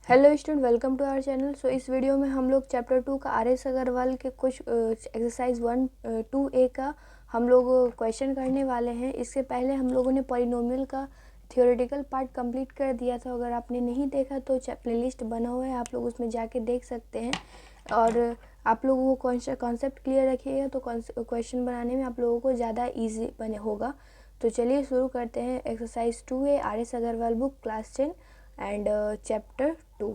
Hello student, welcome to our channel. इस video में हम लोग चैप्टर 2 का आर.एस. अग्रवाल के कुछ एक्सरसाइज 1-2A का हम लोग क्वेश्चन करने वाले हैं। इससे पहले हम लोगों ने पॉलिनोमियल का थियोरेटिकल पार्ट कंप्लीट कर दिया था। अगर आपने नहीं देखा तो प्लेलिस्ट बना हुआ है, आप लोग उसमें जाके देख सकते हैं। और आप लोगों को कॉन्सेप्ट क्लियर रखिएगा तो क्वेश्चन बनाने में आप लोगों को ज़्यादा ईजी बने होगा। तो चलिए शुरू करते हैं। Exercise 2A R S. Agarwal book class 10 and chapter 2।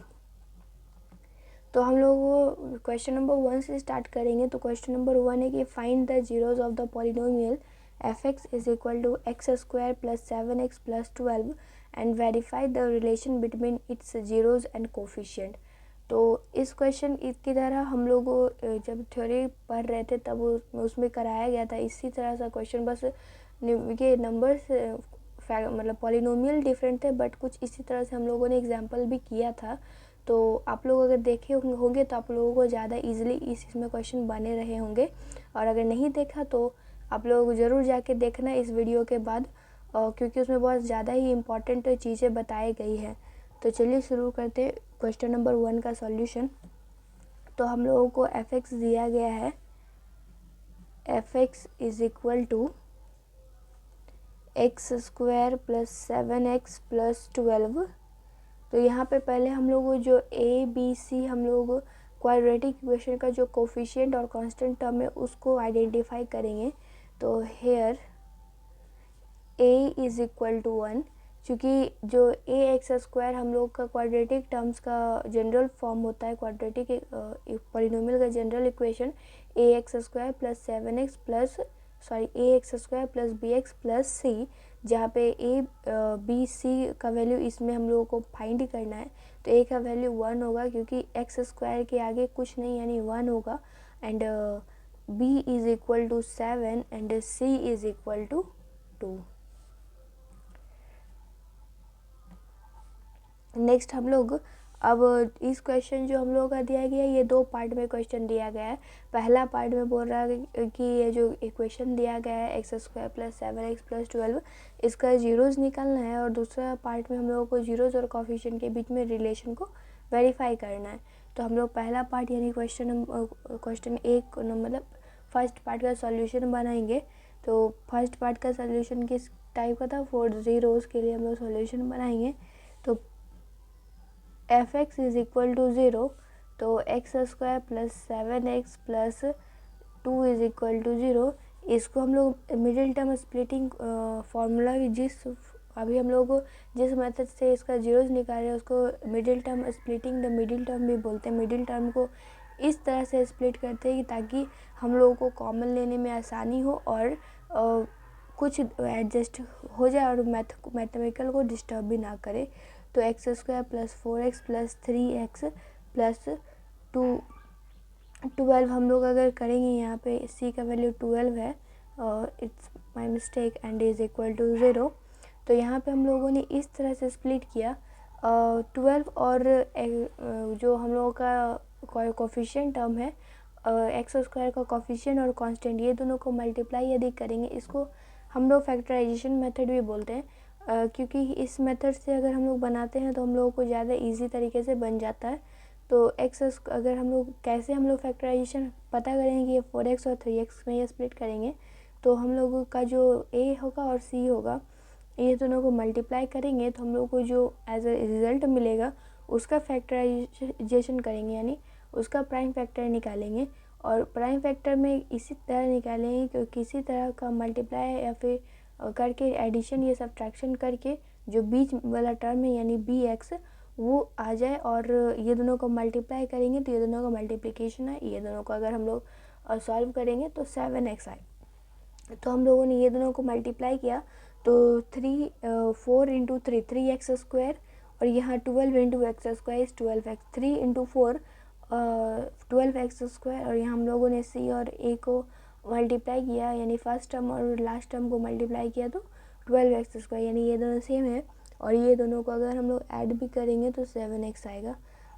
तो हम लोग क्वेश्चन नंबर 1 से स्टार्ट करेंगे। तो क्वेश्चन नंबर 1 है कि find the zeros of the polynomial f(x) is equal to x square plus 7x प्लस 12 and verify the relation between its zeros and coefficient. तो इस क्वेश्चन की तरह हम लोग जब थ्योरी पढ़ रहे थे तब उसमें कराया गया था इसी तरह सा क्वेश्चन। बस ये नंबर्स मतलब पॉलिनोमियल डिफरेंट थे, बट कुछ इसी तरह से हम लोगों ने एग्जाम्पल भी किया था। तो आप लोग अगर देखे होंगे तो आप लोगों को ज़्यादा इजीली इस इसमें क्वेश्चन बने रहे होंगे। और अगर नहीं देखा तो आप लोग ज़रूर जाके देखना इस वीडियो के बाद, क्योंकि उसमें बहुत ज़्यादा ही इम्पॉर्टेंट चीज़ें बताई गई हैं। तो चलिए शुरू करते हैं क्वेश्चन नंबर 1 का सॉल्यूशन। तो हम लोगों को f(x) दिया गया है। f(x) is equal to x square plus 7x प्लस 12। तो यहाँ पे पहले हम लोग जो ए बी सी हम लोग क्वाड्रेटिक इक्वेशन का जो कोफिशिएंट और कांस्टेंट टर्म है उसको आइडेंटिफाई करेंगे। तो here a is equal to 1, क्योंकि जो ए एक्स स्क्वायर हम लोग का क्वाड्रेटिक टर्म्स का जनरल फॉर्म होता है। क्वाड्रेटिक पॉलिनोमियल का general equation a x square plus 7x plus a x square plus b x plus c, जहाँ पे ए बी सी का वैल्यू इसमें हम लोगों को फाइंड करना है। तो ए का वैल्यू 1 होगा, क्योंकि एक्स स्क्वायर के आगे कुछ नहीं यानी 1 होगा। And B is equal to 7 and C is equal to 2। Next हम लोग अब इस क्वेश्चन जो हम लोगों का दिया गया है, ये दो पार्ट में क्वेश्चन दिया गया है। पहला पार्ट में बोल रहा है कि ये जो इक्वेशन दिया गया है एक्स स्क्वायर प्लस 7x प्लस 12, इसका जीरोज़ निकालना है। और दूसरा पार्ट में हम लोगों को जीरोज़ और कोफिशिएंट के बीच में रिलेशन को वेरीफाई करना है। तो हम लोग पहला पार्ट यानी क्वेश्चन एक मतलब फर्स्ट पार्ट का सॉल्यूशन बनाएंगे। तो फर्स्ट पार्ट का सॉल्यूशन किस टाइप का था, 4 जीरोज़ के लिए हम लोग सॉल्यूशन बनाएंगे। तो f(x) इज इक्वल टू 0, तो एक्स स्क्वायर प्लस 7x प्लस 2 इज इक्वल टू 0। इसको हम लोग मिडिल टर्म स्प्लिटिंग फार्मूला अभी हम लोग जिस मेथड से इसका जीरोज निकाल रहे हैं उसको middle term splitting the middle term भी बोलते हैं। मिडिल टर्म को इस तरह से स्प्लिट करते हैं कि ताकि हम लोगों को कॉमन लेने में आसानी हो और कुछ एडजस्ट हो जाए और मैथमेटिकल को डिस्टर्ब भी ना करे। तो x square plus 4x plus 3x plus 12 हम लोग अगर करेंगे, यहाँ पे c का वैल्यू 12 है, it's my mistake, and is equal to 0। तो यहाँ पे हम लोगों ने इस तरह से स्प्लिट किया 12 और जो हम लोगों का कोफिशिएंट टर्म है एक्स स्क्वायर का कोफिशिएंट और कांस्टेंट, ये दोनों को मल्टीप्लाई यदि करेंगे, इसको हम लोग फैक्टराइजेशन मेथड भी बोलते हैं। क्योंकि इस मेथड से अगर हम लोग बनाते हैं तो हम लोगों को ज़्यादा इजी तरीके से बन जाता है। तो अगर हम लोग कैसे हम लोग फैक्टराइजेशन पता करेंगे, ये 4x और 3x में ये स्प्लिट करेंगे, तो हम लोगों का जो a होगा और c होगा, ये दोनों को मल्टीप्लाई करेंगे तो हम लोग को जो एज अ रिज़ल्ट मिलेगा उसका फैक्टराइजेशन करेंगे, यानी उसका प्राइम फैक्टर निकालेंगे। और प्राइम फैक्टर में इसी तरह निकालेंगे कि किसी तरह का मल्टीप्लाई या फिर करके एडिशन या सब्ट्रैक्शन करके जो बीच वाला टर्म है यानी बी एक्स वो आ जाए, और ये दोनों को मल्टीप्लाई करेंगे तो ये दोनों का मल्टीप्लिकेशन है। ये दोनों को अगर हम लोग सॉल्व करेंगे तो 7x आए। तो हम लोगों ने ये दोनों को मल्टीप्लाई किया तो 4 इंटू 3x स्क्वायर, और यहाँ 12 into x square is 12x, 3 into 4 12x square, और यहाँ हम लोगों ने c और a को मल्टीप्लाई किया, यानी फर्स्ट टर्म और लास्ट टर्म को मल्टीप्लाई किया तो 12x स्क्वायर, यानी ये दोनों सेम है। और ये दोनों को अगर हम लोग ऐड भी करेंगे तो 7x आएगा।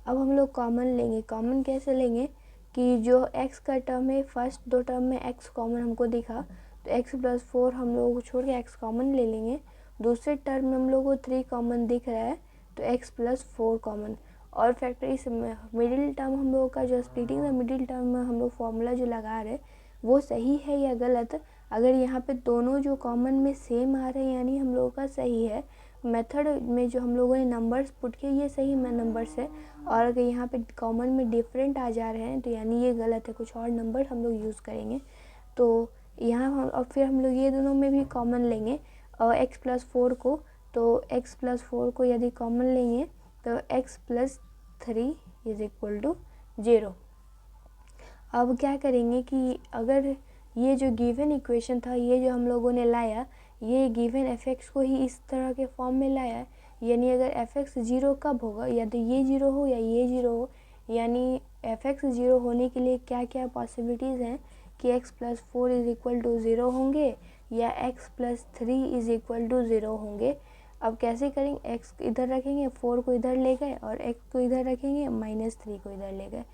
अब हम लोग कॉमन लेंगे। कॉमन कैसे लेंगे कि जो x का टर्म है, फर्स्ट दो टर्म में x कॉमन हमको दिखा, तो x प्लस 4 हम लोगों को छोड़ के x कॉमन ले लेंगे। दूसरे टर्म में हम लोग को 3 कॉमन दिख रहा है तो x प्लस 4 कॉमन, और फैक्टर इस मिडिल टर्म हम लोगों का जो स्प्लिटिंग द मिडिल टर्म में हम लोग फॉर्मूला जो लगा रहे वो सही है या गलत। अगर यहाँ पे दोनों जो कॉमन में सेम आ रहे हैं यानी हम लोगों का सही है। मेथड में जो हम लोगों ने नंबर्स पुट किए ये सही में नंबर्स है, और अगर यहाँ पे कॉमन में डिफरेंट आ जा रहे हैं तो यानी ये गलत है, कुछ और नंबर हम लोग यूज़ करेंगे। तो यहाँ हम और फिर हम लोग ये दोनों में भी कॉमन लेंगे x प्लस 4 को। तो x प्लस 4 को यदि कॉमन लेंगे तो x plus 3 is equal to 0। अब क्या करेंगे कि अगर ये जो गिवन इक्वेशन था ये जो हम लोगों ने लाया ये गिवन f(x) को ही इस तरह के फॉर्म में लाया, यानी अगर f(x) 0 कब होगा, या तो ये 0 हो या ये 0 हो, यानी f(x) 0 होने के लिए क्या क्या पॉसिबिलिटीज़ हैं कि x प्लस 4 इज इक्वल टू 0 होंगे या x plus 3 is equal to 0 होंगे। अब कैसे करेंगे, x इधर रखेंगे, 4 को इधर ले गए और x को इधर रखेंगे, -3 को इधर ले गए।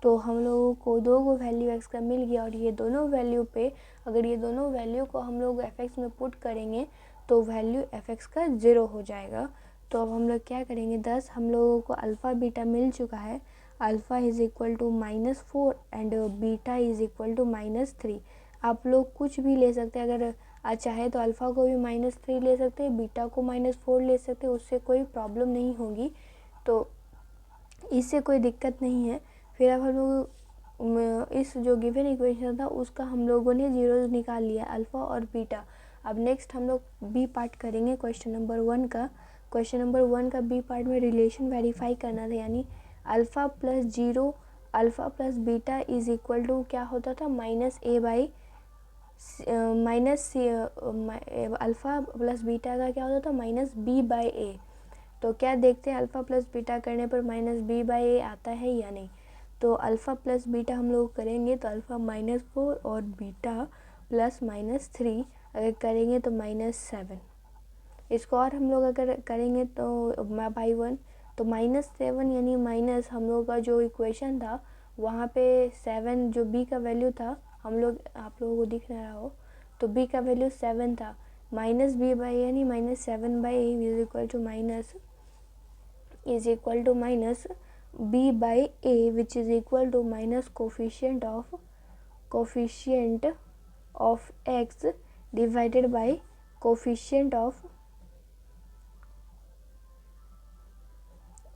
तो हम लोगों को दो गो वैल्यू x का मिल गया, और ये दोनों वैल्यू पे अगर ये दोनों वैल्यू को हम लोग f(x) में पुट करेंगे तो वैल्यू f(x) का 0 हो जाएगा। तो अब हम लोग क्या करेंगे, 10 हम लोगों को अल्फ़ा बीटा मिल चुका है। Alpha is equal to -4 and beta is equal to -3। आप लोग कुछ भी ले सकते हैं, अगर चाहे तो अल्फ़ा को भी -3 ले सकते हैं, बीटा को -4 ले सकते हैं, उससे कोई प्रॉब्लम नहीं होगी, तो इससे कोई दिक्कत नहीं है। फिर अब हम लोग इस जो गिवन इक्वेशन था उसका हम लोगों ने जीरोज निकाल लिया, अल्फ़ा और बीटा। अब नेक्स्ट हम लोग बी पार्ट करेंगे क्वेश्चन नंबर 1 का। क्वेश्चन नंबर 1 का बी पार्ट में रिलेशन वेरीफाई करना था, यानी alpha plus 0 alpha plus beta is equal to क्या होता था, अल्फ़ा प्लस बीटा का क्या होता था, -b/a। तो क्या देखते हैं अल्फ़ा प्लस बीटा करने पर -b/a आता है या नहीं। तो अल्फ़ा प्लस बीटा हम लोग करेंगे तो अल्फ़ा -4 और बीटा प्लस -3 अगर करेंगे तो -7। इसको और हम लोग अगर करेंगे तो बाई 1 तो -7 यानी माइनस हम लोग का जो इक्वेशन था वहाँ पे 7 जो b का वैल्यू था हम लोग आप लोगों को दिख रहा हो, तो b का वैल्यू 7 था, -b/a यानी -7/a is equal to minus b/a which is equal to minus coefficient of x divided by coefficient of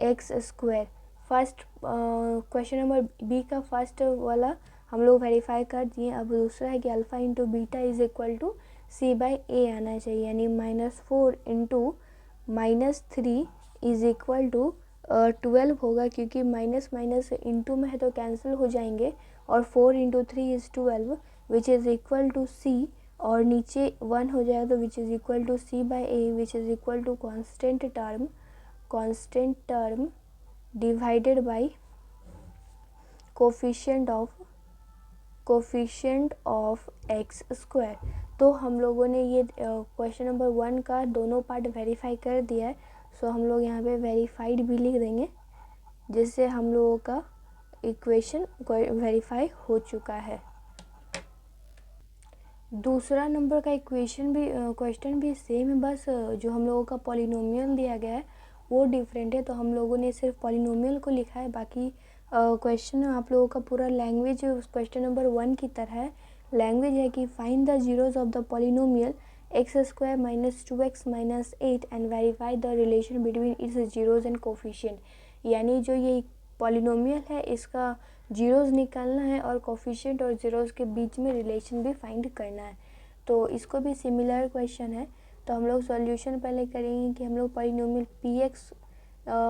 x square। First question number B का फर्स्ट वाला हम लोग वेरीफाई कर दिए। अब दूसरा है कि alpha into beta is equal to c/a आना चाहिए, यानी -4 इंटू -3 इज इक्वल टू 12 होगा, क्योंकि माइनस माइनस इंटू में है तो कैंसिल हो जाएंगे, और 4 into 3 is 12 which is equal to c, और नीचे 1 हो जाएगा तो which is equal to c/a which is equal to constant term divided by coefficient of x square. तो हम लोगों ने ये क्वेश्चन नंबर 1 का दोनों पार्ट वेरीफाई कर दिया है। सो हम लोग यहाँ पे वेरीफाइड भी लिख देंगे, जिससे हम लोगों का इक्वेशन वेरीफाई हो चुका है। दूसरा नंबर का क्वेश्चन भी सेम है, बस जो हम लोगों का पॉलिनोमियल दिया गया है वो डिफरेंट है। तो हम लोगों ने सिर्फ पॉलिनोमियल को लिखा है, बाकी क्वेश्चन आप लोगों का पूरा लैंग्वेज क्वेश्चन नंबर 1 की तरह है। लैंग्वेज है कि find the zeros of the polynomial x² - 2x - 8 and verify the relation between its zeros and coefficient. यानी जो ये पॉलिनोमियल है इसका जीरोज़ निकालना है और कोफिशिएंट और जीरोज़ के बीच में रिलेशन भी फाइंड करना है। तो इसको भी सिमिलर क्वेश्चन है। तो हम लोग सॉल्यूशन पहले करेंगे कि हम लोग पॉलिनोमियल px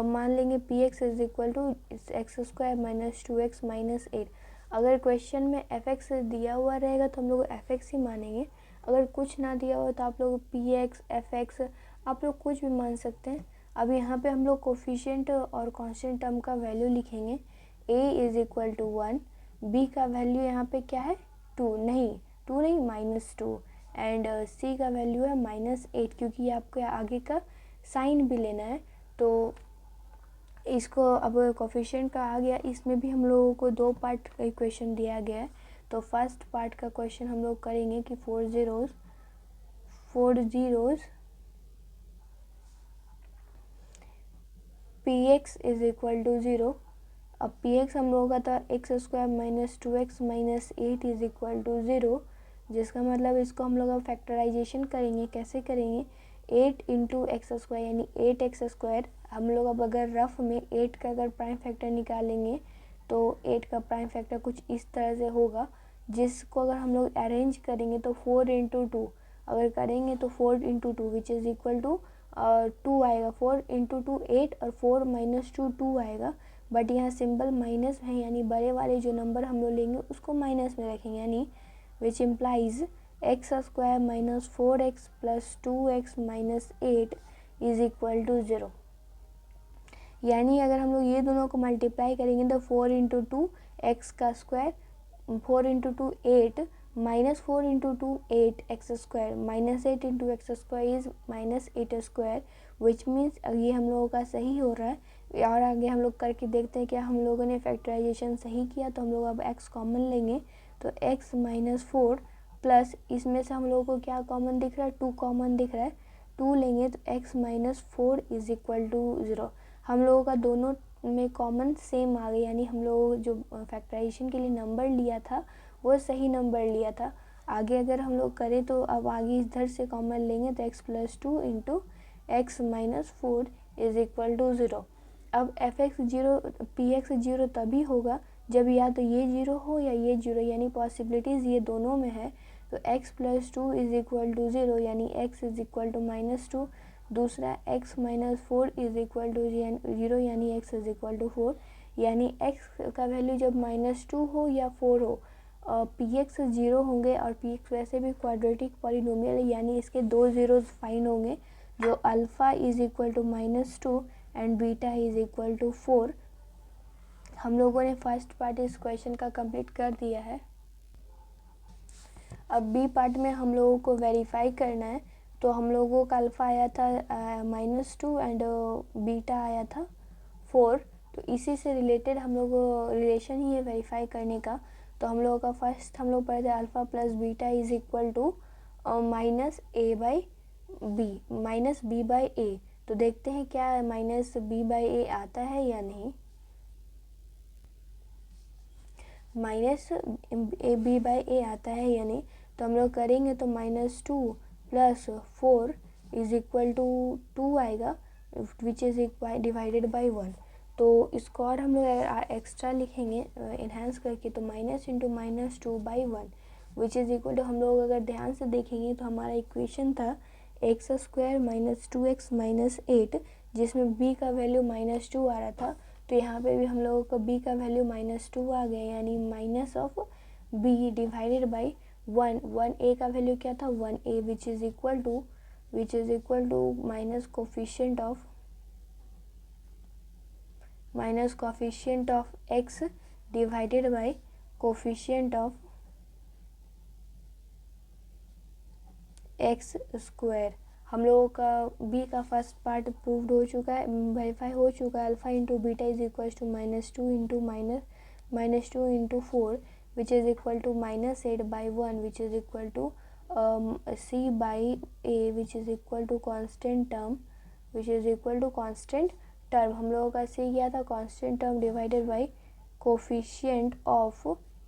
मान लेंगे, px is equal to x² - 2x - 8। अगर क्वेश्चन में fx दिया हुआ रहेगा तो हम लोग fx ही मानेंगे, अगर कुछ ना दिया हुआ तो आप लोग px fx आप लोग कुछ भी मान सकते हैं। अब यहाँ पे हम लोग कोफिशिएंट और कांस्टेंट टर्म का वैल्यू लिखेंगे। a is equal to 1, b का वैल्यू यहाँ पे क्या है 2 नहीं -2 एंड c का वैल्यू है -8, क्योंकि आपको आगे का साइन भी लेना है। तो इसको अब कोफिशिएंट का आ गया, इसमें भी हम लोगों को दो पार्ट का इक्वेशन दिया गया है। तो फर्स्ट पार्ट का क्वेश्चन हम लोग करेंगे कि 4 zeros P x is equal to 0। अब पी एक्स हम लोगों का था X square minus 2x minus 8 is equal to 0, जिसका मतलब इसको हम लोग अब फैक्टराइजेशन करेंगे। कैसे करेंगे? 8 इंटू एक्स स्क्वायर यानी 8x स्क्वायर। हम लोग अब अगर रफ में 8 का अगर प्राइम फैक्टर निकालेंगे तो 8 का प्राइम फैक्टर कुछ इस तरह से होगा, जिसको अगर हम लोग अरेंज करेंगे तो 4 इंटू 2 अगर करेंगे तो 4 into 2 which is equal to 2 आएगा। 4 इंटू 2 8 और 4 माइनस 2 2 आएगा। बट यहाँ सिंबल माइनस है, यानी बड़े वाले जो नंबर हम लोग लेंगे उसको माइनस में रखेंगे, यानी which implies x square minus 4x plus 2x minus 8 is equal to 0। यानी अगर हम लोग ये दोनों को मल्टीप्लाई करेंगे तो 4 इंटू 2 एक्स का square, 4 into 2 8 minus 4 into 2 8 x square minus 8 into x square is minus 8 square, which means ये हम लोगों का सही हो रहा है। और आगे हम लोग करके देखते हैं क्या हम लोगों ने फैक्टराइजेशन सही किया। तो हम लोग अब x कॉमन लेंगे तो x माइनस 4 प्लस इसमें से हम लोगों को क्या कॉमन दिख रहा है? 2 कॉमन दिख रहा है। 2 लेंगे तो x minus 4 is equal to 0। हम लोगों का दोनों में कॉमन सेम आ गई, यानी हम लोग जो फैक्टराइजेशन के लिए नंबर लिया था वो सही नंबर लिया था। आगे अगर हम लोग करें तो अब आगे इधर से कॉमन लेंगे तो x plus 2 into x minus 4 is equal to 0। अब एफ एक्स 0 पी एक्स 0 तभी होगा जब या तो ये 0 हो या ये 0, यानी पॉसिबिलिटीज़ ये दोनों में है। तो x plus 2 is equal to 0 यानी x is equal to minus 2। दूसरा x minus 4 is equal to 0 यानी x इज इक्वल टू 4। यानी x का वैल्यू जब माइनस 2 हो या 4 हो पी एक्स 0 होंगे, और पी एक्स वैसे भी क्वाड्रेटिक पॉलिनोमियल है, यानी इसके 2 ज़ीरोज़ फाइन होंगे जो alpha is equal to minus 2 and beta is equal to 4। हम लोगों ने फर्स्ट पार्ट इस क्वेश्चन का कंप्लीट कर दिया है। अब बी पार्ट में हम लोगों को वेरीफाई करना है। तो हम लोगों का अल्फ़ा आया था माइनस 2 एंड बीटा आया था 4। तो इसी से रिलेटेड हम लोग रिलेशन ही है वेरीफाई करने का। तो हम लोगों का फर्स्ट हम लोग पढ़े थे alpha plus beta is equal to minus a by b, minus b by a. तो देखते हैं क्या माइनस बी बाई ए आता है या नहीं। Minus a b by a आता है या नहीं। तो हम लोग करेंगे तो minus 2 plus 4 is equal to 2 आएगा, विच इज़ डिवाइडेड बाई 1। तो इसको और हम लोग एक्स्ट्रा लिखेंगे इन्हांस करके, तो minus into minus 2 by 1 which is equal to, हम लोग अगर ध्यान से देखेंगे तो हमारा इक्वेशन था X square minus 2x minus 8, जिसमें b का वैल्यू माइनस 2 आ रहा था। तो यहाँ पे भी हम लोगों को b का वैल्यू माइनस 2 आ गया, यानी minus of b divided by 1। 1a का वैल्यू क्या था? 1a which is equal to minus coefficient of x divided by coefficient of x square. हम लोगों का बी का फर्स्ट पार्ट प्रूव्ड हो चुका है, वेरीफाई हो चुका है। Alpha into beta is equal to minus 2 into minus 2 into 4 which is equal to minus 8 by 1 which is equal to C by A which is equal to constant term. हम लोगों का C क्या था? Constant term divided by coefficient of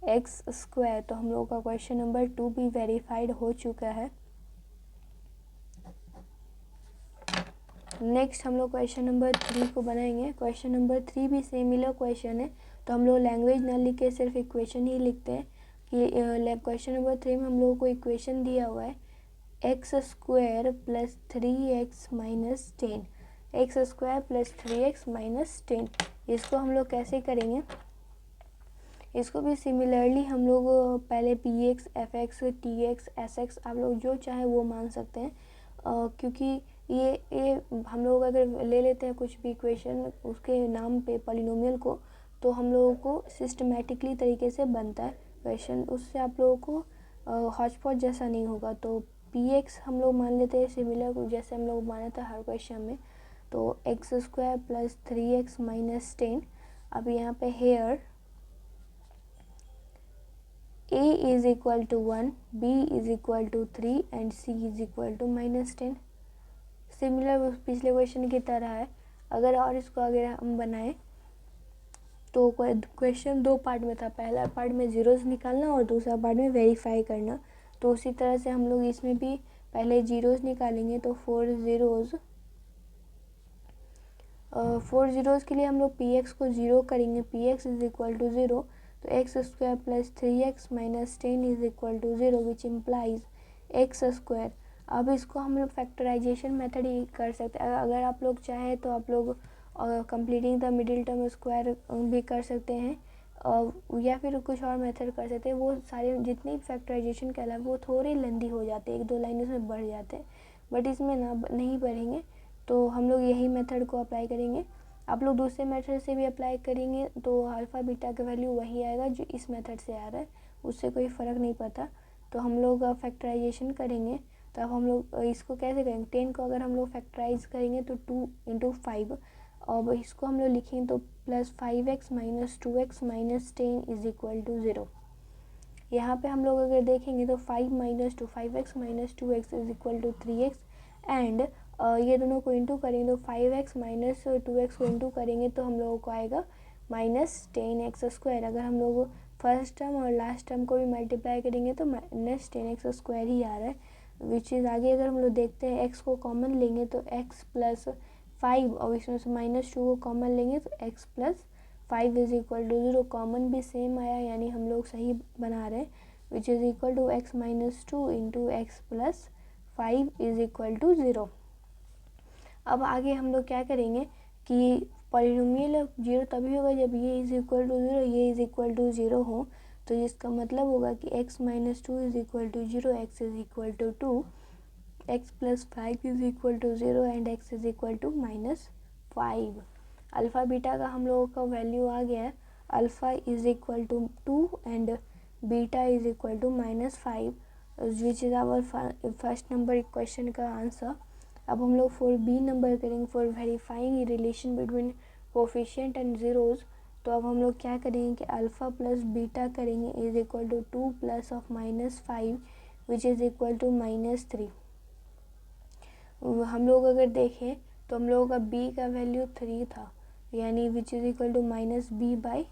x square. तो हम लोगों का question number 2 भी वेरीफाइड हो चुका है। नेक्स्ट हम लोग क्वेश्चन नंबर 3 को बनाएंगे। क्वेश्चन नंबर 3 भी सिमिलर क्वेश्चन है, तो हम लोग लैंग्वेज ना लिख के सिर्फ इक्वेशन ही लिखते हैं कि क्वेश्चन नंबर 3 में हम लोगों को इक्वेशन दिया हुआ है x square plus 3x minus 10, x square plus 3x minus 10। इसको हम लोग कैसे करेंगे? इसको भी सिमिलरली हम लोग पहले px, fx, tx, sx आप लोग जो चाहे वो मान सकते हैं, क्योंकि ये हम लोग अगर ले लेते हैं कुछ भी इक्वेशन उसके नाम पे पॉलिनोमियल को, तो हम लोगों को सिस्टमेटिकली तरीके से बनता है क्वेश्चन, उससे आप लोगों को हॉचपॉच जैसा नहीं होगा। तो px हम लोग मान लेते हैं सिमिलर जैसे हम लोग माना था हर क्वेश्चन में, तो x square plus 3x minus 10। अब यहाँ पे here a is equal to 1, b is equal to 3 and c is equal to minus 10। Similar पिछले क्वेश्चन की तरह है। अगर और इसको अगर हम बनाएं तो क्वेश्चन 2 पार्ट में था, पहला पार्ट में ज़ीरोज़ निकालना और दूसरा पार्ट में वेरीफाई करना। तो उसी तरह से हम लोग इसमें भी पहले ज़ीरोज़ निकालेंगे। तो 4 ज़ीरोज़ के लिए हम लोग पी एक्स को ज़ीरो करेंगे। P x is equal to zero, तो x square plus 3x minus 10 is equal to zero which implies x square. अब इसको हम लोग फैक्टराइजेशन मेथड ही कर सकते हैं। अगर आप लोग चाहें तो आप लोग completing the middle term square भी कर सकते हैं, या फिर कुछ और मेथड कर सकते हैं। वो सारे जितने फैक्टराइजेशन के अलावा वो थोड़े लेंदी हो जाते हैं, 1-2 लाइन इसमें बढ़ जाते हैं, बट इसमें ना नहीं बढ़ेंगे। तो हम लोग यही मेथड को अप्लाई करेंगे। आप लोग दूसरे मेथड से भी अप्लाई करेंगे तो अल्फ़ा बीटा का वैल्यू वही आएगा जो इस मेथड से आ रहा है, उससे कोई फ़र्क नहीं पड़ता। तो हम लोग फैक्टराइजेशन करेंगे। तो अब हम लोग इसको कैसे करेंगे, 10 को अगर हम लोग फैक्टराइज करेंगे तो 2 × 5, और इसको हम लोग लिखेंगे तो plus 5x minus 2x minus 10 is equal to 0। यहाँ पे हम लोग अगर देखेंगे तो 5 minus 2 5x minus 2x is equal to 3x, and ये दोनों को इंटू करेंगे तो 5x माइनस 2x को इंटू करेंगे तो हम लोगों को आएगा माइनस 10x स्क्वायर। अगर हम लोग फर्स्ट टर्म और लास्ट टर्म को भी मल्टीप्लाई करेंगे तो माइनस 10x स्क्वायर ही आ रहा है, विच इज़ आगे अगर हम लोग देखते हैं x को कॉमन लेंगे तो x प्लस 5, और इसमें से माइनस 2 को कॉमन लेंगे तो x plus 5 is equal to 0। Common भी सेम आया, यानी हम लोग सही बना रहे हैं, which is equal to x minus 2 into x plus 5 is equal to 0। अब आगे हम लोग क्या करेंगे कि पॉलिनोमियल 0 तभी होगा जब ये इज़ इक्वल टू 0, ये इज़ इक्वल टू 0 हो। तो इसका मतलब होगा कि x minus 2 is equal to 0, x is equal to 2, x plus 5 is equal to 0 and x is equal to minus 5। Alpha beta का हम लोगों का वैल्यू आ गया है, alpha is equal to 2 and beta is equal to minus 5, which is our first number question का answer. अब हम लोग फॉर बी नंबर करेंगे, for verifying relation between coefficient and zeros. तो अब हम लोग क्या करेंगे कि अल्फ़ा प्लस बीटा करेंगे is equal to 2 plus of minus 5 which is equal to minus 3। हम लोग अगर देखें तो हम लोगों का b का वैल्यू 3 था, यानी which is equal to minus b by,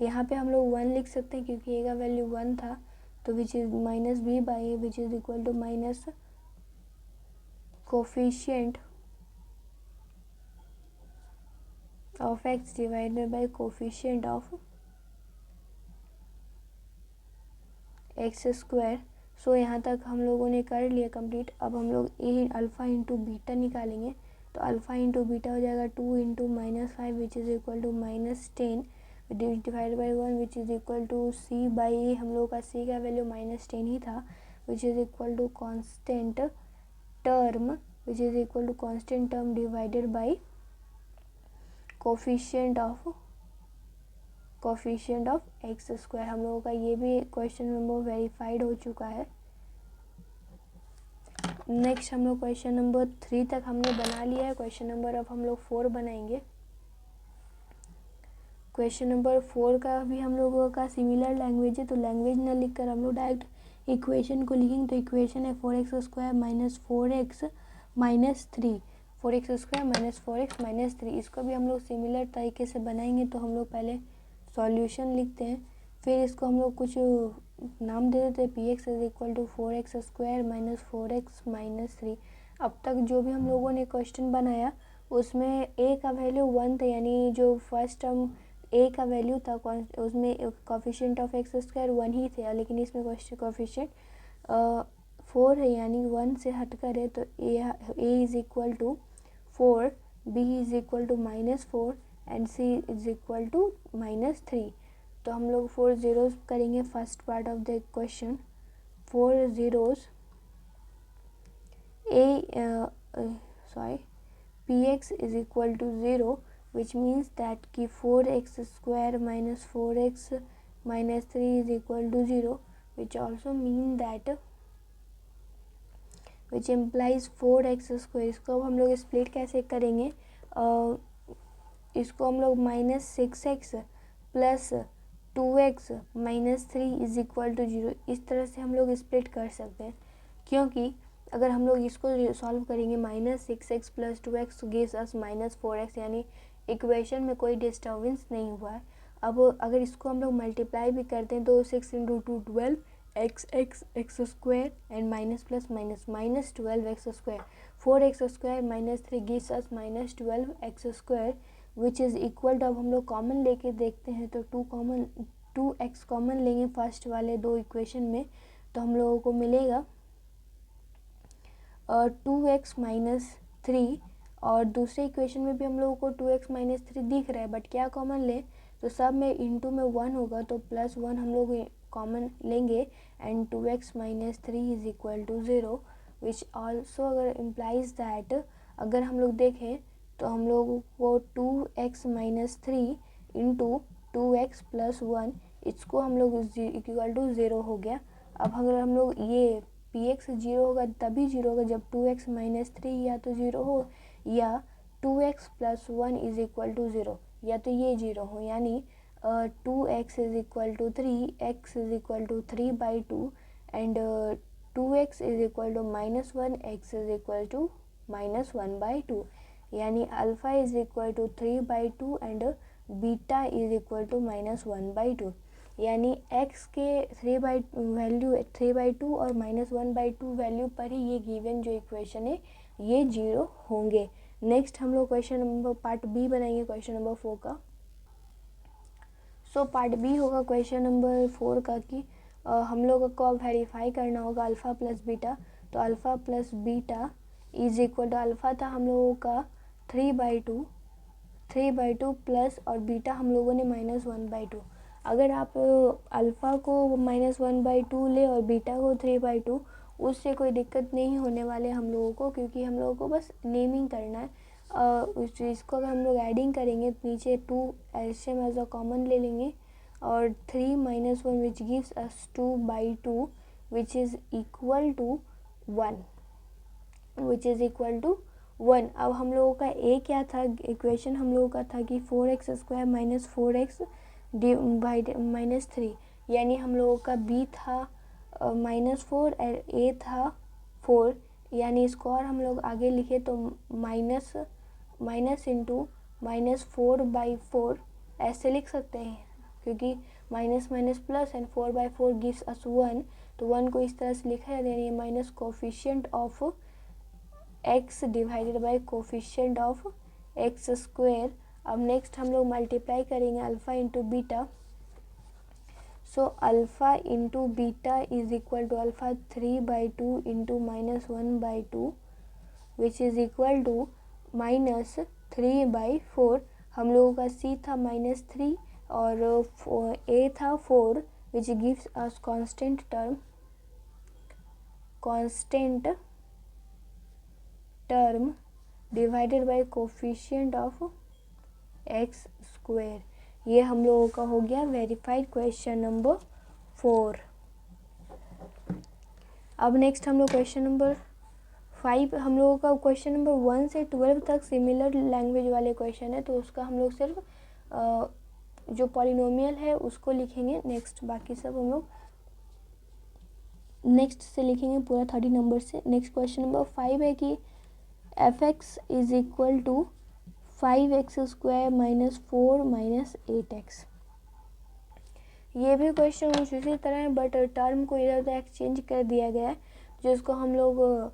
यहाँ पे हम लोग 1 लिख सकते हैं क्योंकि a का वैल्यू 1 था, तो which is minus b by which is equal to minus coefficient of x divided by coefficient of x square. So यहाँ तक हम लोगों ने कर लिया कंप्लीट। अब हम लोग ए अल्फ़ा इंटू बीटा निकालेंगे, तो अल्फ़ा इंटू बीटा हो जाएगा 2 into minus 5 which is equal to minus 10 divide by 1 which is equal to C by, हम लोग का सी का वैल्यू माइनस 10 ही था, which is equal to constant term which is equal to constant term divided by coefficient of x square. हम लोगों का ये भी क्वेश्चन नंबर वेरीफाइड हो चुका है। नेक्स्ट हम लोग क्वेश्चन नंबर 3 तक हमने बना लिया है। क्वेश्चन नंबर अब हम लोग 4 बनाएंगे। क्वेश्चन नंबर 4 का भी हम लोगों का सिमिलर लैंग्वेज है, तो लैंग्वेज ना लिख कर हम लोग डायरेक्ट इक्वेशन को लिखेंगे। तो इक्वेशन है 4x square minus 4x minus 3, 4x square minus 4x minus 3। इसको भी हम लोग सिमिलर तरीके से बनाएंगे। तो हम लोग पहले सॉल्यूशन लिखते हैं, फिर इसको हम लोग कुछ नाम दे देते हैं, p x is equal to 4x square minus 4x minus 3। अब तक जो भी हम लोगों ने क्वेश्चन बनाया उसमें a का वैल्यू 1 था, यानी जो फर्स्ट टर्म a का वैल्यू था उसमें कोफिशिएंट ऑफ एक्स स्क्वायर 1 ही थे, लेकिन इसमें कोफिशिएंट 4 है, यानी 1 से हटकर है। तो a is equal to 4, b is equal to minus 4 and c is equal to minus 3। तो हम लोग 4 ज़ीरोज़ करेंगे first part of the question. 4 zeros px is equal to 0, which means that कि 4x square minus 4x minus 3 is equal to 0, which also mean that which implies 4x square। इसको अब हम लोग split कैसे करेंगे, इसको हम लोग minus 6x plus 2x minus 3 is equal to 0, इस तरह से हम लोग स्प्लिट कर सकते हैं। क्योंकि अगर हम लोग इसको सॉल्व करेंगे -6x + 2x gives us -4x, यानी इक्वेशन में कोई डिस्टर्बेंस नहीं हुआ है। अब अगर इसको हम लोग मल्टीप्लाई भी करते हैं तो 6 × 2 12 x² and minus plus minus -12x², 4x² - 3 gives us -12x² which is equal to, अब हम लोग कॉमन लेके देखते हैं तो 2x कॉमन लेंगे फर्स्ट वाले दो इक्वेशन में, तो हम लोगों को मिलेगा 2x - 3, और दूसरे इक्वेशन में भी हम लोगों को 2x - 3 दिख रहा है, बट क्या कॉमन लें, तो सब में इंटू में 1 होगा तो +1 हम लोग कॉमन लेंगे, and 2x - 3 is equal to 0, which also अगर इम्प्लाइज दैट, अगर हम लोग देखें तो हम लोग को 2x - 3 इंटू 2x + 1, इसको हम लोग इक्वल टू 0 हो गया। अब अगर हम लोग ये px 0 होगा तभी 0 होगा जब 2x - 3 या तो 0 हो, या 2x + 1 इज इक्वल टू 0, या तो ये 0 हो, यानी 2x is equal to 3, x is equal to 3/2 and 2x is equal to -1, x is equal to -1/2, यानी alpha is equal to 3/2 and beta is equal to -1/2, यानी x के 3/2 और -1/2 value पर ही ये गिवन जो इक्वेशन है ये 0 होंगे। नेक्स्ट हम लोग क्वेश्चन नंबर पार्ट बी बनाएंगे क्वेश्चन नंबर 4 का। सो पार्ट बी होगा क्वेश्चन नंबर 4 का कि हम लोगों को अब वेरीफाई करना होगा अल्फ़ा प्लस बीटा, तो alpha plus beta is equal to, alpha था हम लोगों का 3/2 प्लस, और बीटा हम लोगों ने -1/2। अगर आप अल्फ़ा को -1/2 ले और बीटा को 3/2, उससे कोई दिक्कत नहीं होने वाले हम लोगों को, क्योंकि हम लोगों को बस नेमिंग करना है। उस चीज़ को अगर हम लोग एडिंग करेंगे तो नीचे 2 ऐसे एज अ कॉमन ले लेंगे, और 3 - 1 which gives us 2/2 which is equal to 1, अब हम लोगों का ए क्या था, इक्वेशन हम लोगों का था कि 4x² - 4x -3, यानी हम लोगों का बी था -4 और ए था 4, यानी इसको और हम लोग आगे लिखे तो माइनस इंटू -4/4 ऐसे लिख सकते हैं, क्योंकि minus plus and 4/4 gives us 1, तो 1 को इस तरह से लिखा है, यानी minus coefficient of x divided by coefficient of x²। अब नेक्स्ट हम लोग मल्टीप्लाई करेंगे alpha into beta, so alpha into beta is equal to alpha 3/2 into -1/2 which is equal to -3/4। हम लोगों का c था -3 और a था 4 विच gives us constant term divided by coefficient of x²। ये हम लोगों का हो गया वेरीफाइड क्वेश्चन नंबर 4। अब नेक्स्ट हम लोग क्वेश्चन नंबर 5, हम लोगों का क्वेश्चन नंबर 1 से 12 तक सिमिलर लैंग्वेज वाले क्वेश्चन है, तो उसका हम लोग सिर्फ जो पॉलिनोमियल है उसको लिखेंगे। नेक्स्ट बाकी सब हम लोग नेक्स्ट से लिखेंगे पूरा 30 नंबर से। नेक्स्ट क्वेश्चन नंबर 5 है कि f(x) is equal to 5x² - 4 - 8x। ये भी क्वेश्चन कुछ इसी तरह है, बट टर्म को इधर उधर एक्सचेंज कर दिया गया है, जिसको हम लोग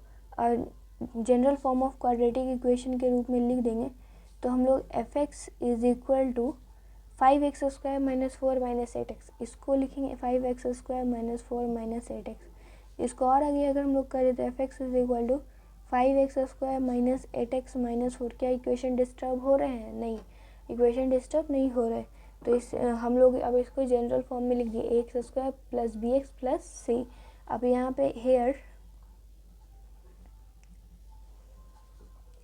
general form of quadratic equation के रूप में लिख देंगे। तो हम लोग f(x) is equal to 5x² - 4 - 8x, इसको लिखेंगे 5x² - 4 - 8x। इसको और आगे अगर हम लोग करें तो f(x) is equal to 5x² - 8x - 4। क्या इक्वेशन डिस्टर्ब हो रहे हैं? नहीं, इक्वेशन डिस्टर्ब नहीं हो रहे। तो इस हम लोग अब इसको जनरल फॉर्म में लिख दिए ax² + bx + c। अब यहाँ पे here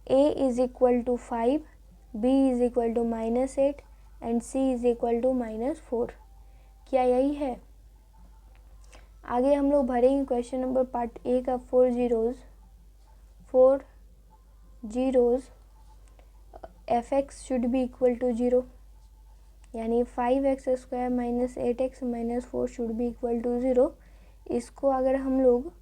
a is equal to 5, b is equal to -8 and c is equal to -4। क्या यही है? आगे हम लोग भरेंगे क्वेश्चन नंबर पार्ट ए का 4 zeros f(x) should be equal to 0, यानी 5x² - 8x - 4 should be equal to 0। इसको अगर हम लोग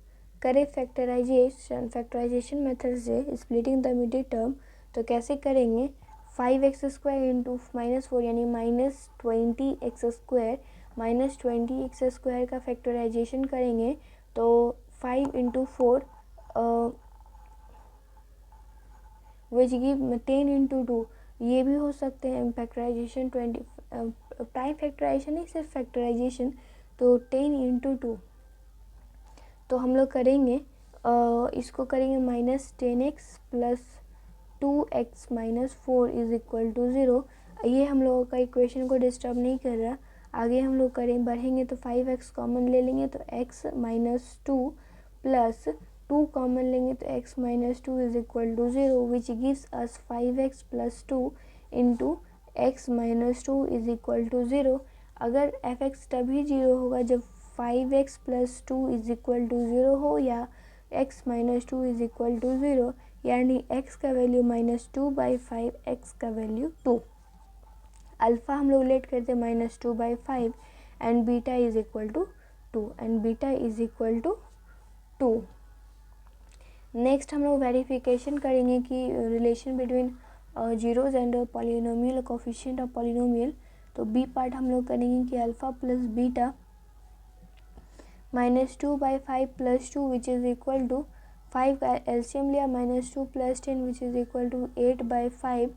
करें फैक्टराइजेशन मेथड से स्प्लिटिंग द मिडिल टर्म, तो कैसे करेंगे, 5x² इंटू -4 यानी -20x² का फैक्टराइजेशन करेंगे तो 5 इंटू 4 विच गिव 10 इंटू 2, ये भी हो सकते हैं फैक्टराइजेशन 20 प्राइम फैक्टराइजेशन नहीं सिर्फ फैक्टराइजेशन, तो 10 इंटू 2। तो हम लोग करेंगे इसको करेंगे -10x plus 2x minus 4 is equal to 0। ये हम लोगों का इक्वेशन को डिस्टर्ब नहीं कर रहा। आगे हम लोग बढ़ेंगे तो 5x कॉमन ले लेंगे तो x माइनस 2 प्लस 2 कॉमन लेंगे तो x minus 2 is equal to 0 which gives us 5x plus 2 into x minus 2 is equal to 0। अगर f(x) तभी 0 होगा जब 5x plus 2 is equal to 0 हो या x minus 2 is equal to 0, यानी x का वैल्यू -2/5, x का वैल्यू 2। अल्फ़ा हम लोग लेट करते -2/5 and beta is equal to 2 and beta is equal to 2। Next हम लोग वेरिफिकेशन करेंगे कि relation between zeros and polynomial coefficient of polynomial. तो बी पार्ट हम लोग करेंगे कि alpha plus beta -2/5 plus 2 which is equal to 5 का एलसीएम लिया -2 plus 10 which is equal to 8/5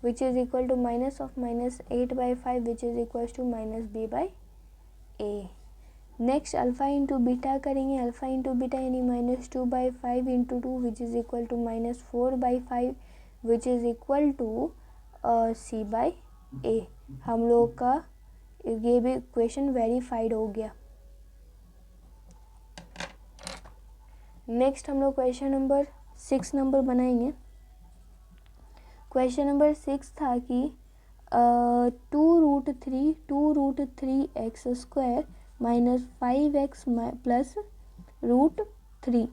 which is equal to -8/5 which is equal to -b/a। Next alpha into beta करेंगे, alpha into beta यानी -2/5 into 2 which is equal to -4/5 which is equal to c/a। हम लोग का ये भी equation verified हो गया। Next हम लोग क्वेश्चन नंबर 6 बनाएंगे। क्वेश्चन नंबर 6 था कि 2√3x² minus 5x plus √3,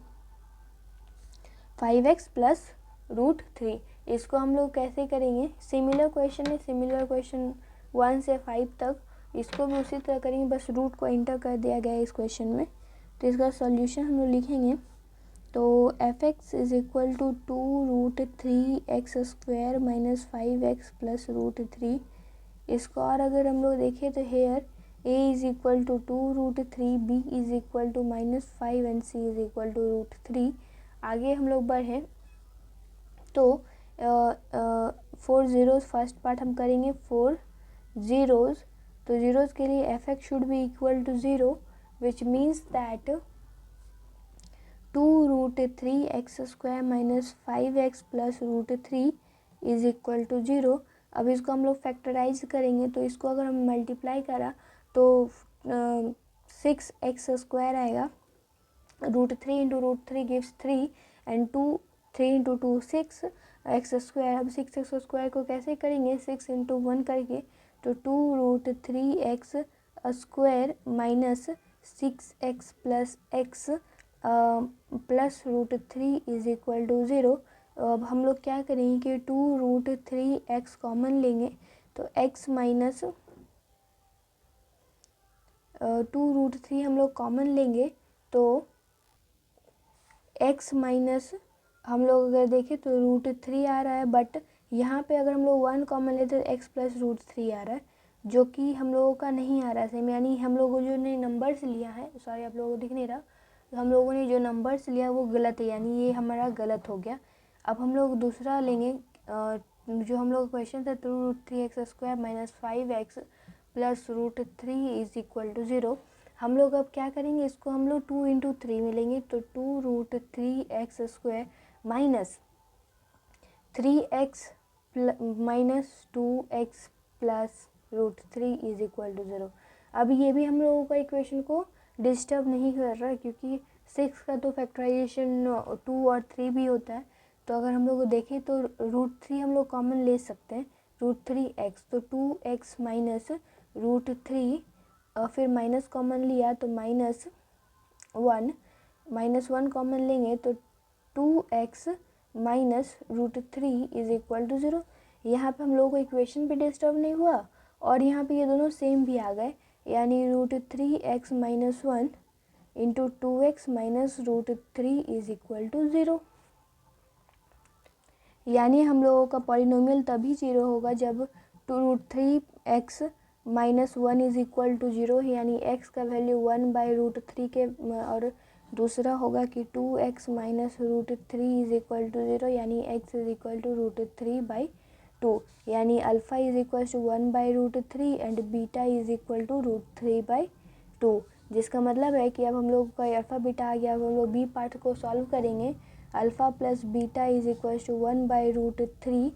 5x plus √3, इसको हम लोग कैसे करेंगे। सिमिलर क्वेश्चन है, सिमिलर क्वेश्चन 1 से 5 तक, इसको भी उसी तरह करेंगे, बस रूट को इंटर कर दिया गया है इस क्वेश्चन में। तो इसका सॉल्यूशन हम लोग लिखेंगे तो f(x) is equal to 2√3x² minus 5x plus √3। इसको और अगर हम लोग देखें तो here a is equal to 2√3, b is equal to -5 and c is equal to √3। आगे हम लोग बढ़ें तो 4 zeros फर्स्ट पार्ट हम करेंगे 4 zeros, तो zeros के लिए f(x) should be equal to 0 which means that 2√3x² minus 5x plus √3 is equal to 0। अब इसको हम लोग फैक्टराइज करेंगे तो इसको अगर हम मल्टीप्लाई करा तो 6x² आएगा, √3 into √3 gives 3 and 3 into 2 6x²। अब 6x² को कैसे करेंगे, 6 इंटू 1 करके, तो 2√3x² minus 6x plus x plus √3 is equal to 0। अब हम लोग क्या करेंगे कि 2√3x कॉमन लेंगे तो x माइनस 2√3 हम लोग कॉमन लेंगे तो x माइनस हम लोग अगर देखें तो √3 आ रहा है, बट यहाँ पे अगर हम लोग 1 कॉमन लेते तो x प्लस √3 आ रहा है, जो कि हम लोगों का नहीं आ रहा है सेम, यानी हम लोगों जो ने नंबर्स लिया है, सॉरी आप लोगों को दिख नहीं रहा, तो हम लोगों ने जो नंबर्स लिया वो गलत है, यानी ये हमारा गलत हो गया। अब हम लोग दूसरा लेंगे, जो हम लोग क्वेश्चन था 2√3x² minus 5x plus √3 is equal to 0। हम लोग अब क्या करेंगे, इसको हम लोग 2 इंटू 3 में लेंगे तो 2√3x² minus 3x minus 2x plus √3 is equal to 0। अब ये भी हम लोगों का इक्वेशन को डिस्टर्ब नहीं कर रहा है, क्योंकि 6 का तो फैक्टराइजेशन 2 और 3 भी होता है। तो अगर हम लोग देखें तो √3 हम लोग कॉमन ले सकते हैं, √3x, तो 2x माइनस √3, फिर माइनस कॉमन लिया तो -1 कॉमन लेंगे तो 2x minus √3 is equal to 0। यहाँ पे हम लोगों को इक्वेशन भी डिस्टर्ब नहीं हुआ और यहाँ पे ये दोनों सेम भी आ गए, यानी √3x minus 1 into 2x minus root 3 is equal to 0। यानी हम लोगों का पॉलिनोमियल तभी 0 होगा जब 2√3x minus 1 is equal to 0 है, यानी x का वैल्यू 1/√3 के, और दूसरा होगा कि 2x minus √3 is equal to 0, यानी x इज इक्वल टू √3/2, यानी alpha is equal to 1/√3 and beta is equal to √3/2, जिसका मतलब है कि अब हम लोग का अल्फ़ा बीटा आ गया। अब हम लोग बी पार्ट को सॉल्व करेंगे। Alpha plus beta is equal to 1/√3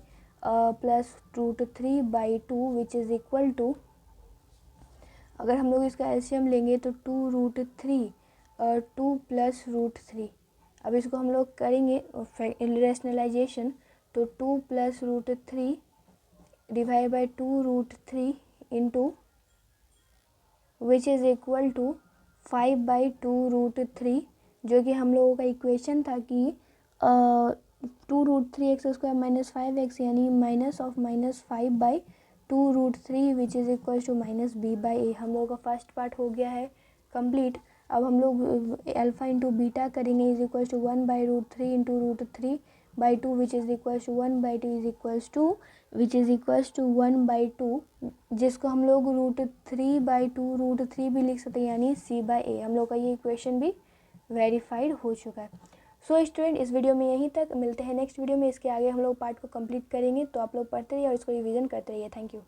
plus √3/2 which is equal to, अगर हम लोग इसका एलसीएम लेंगे तो 2√3 और 2 प्लस √3। अब इसको हम लोग करेंगे रेशनलाइजेशन, तो 2 plus √3 divide by 2√3 into which is equal to 5/2√3, जो कि हम लोगों का इक्वेशन था कि 2√3x² माइनस 5x, यानी minus of minus 5/2√3 which is equal to minus b/a। हम लोगों का फर्स्ट पार्ट हो गया है कंप्लीट। अब हम लोग अल्फ़ा इंटू बीटा करेंगे is equal to 1/√3 into √3/2 which is equal to 1/2 is equal to 1/2, जिसको हम लोग √3/2 भी लिख सकते हैं, यानी c/a। हम लोग का ये इक्वेशन भी वेरीफाइड हो चुका है। सो स्टूडेंट, इस वीडियो में यहीं तक, मिलते हैं नेक्स्ट वीडियो में। इसके आगे हम लोग पार्ट को कंप्लीट करेंगे, तो आप लोग पढ़ते रहिए और इसको रिवीजन करते रहिए। Thank you.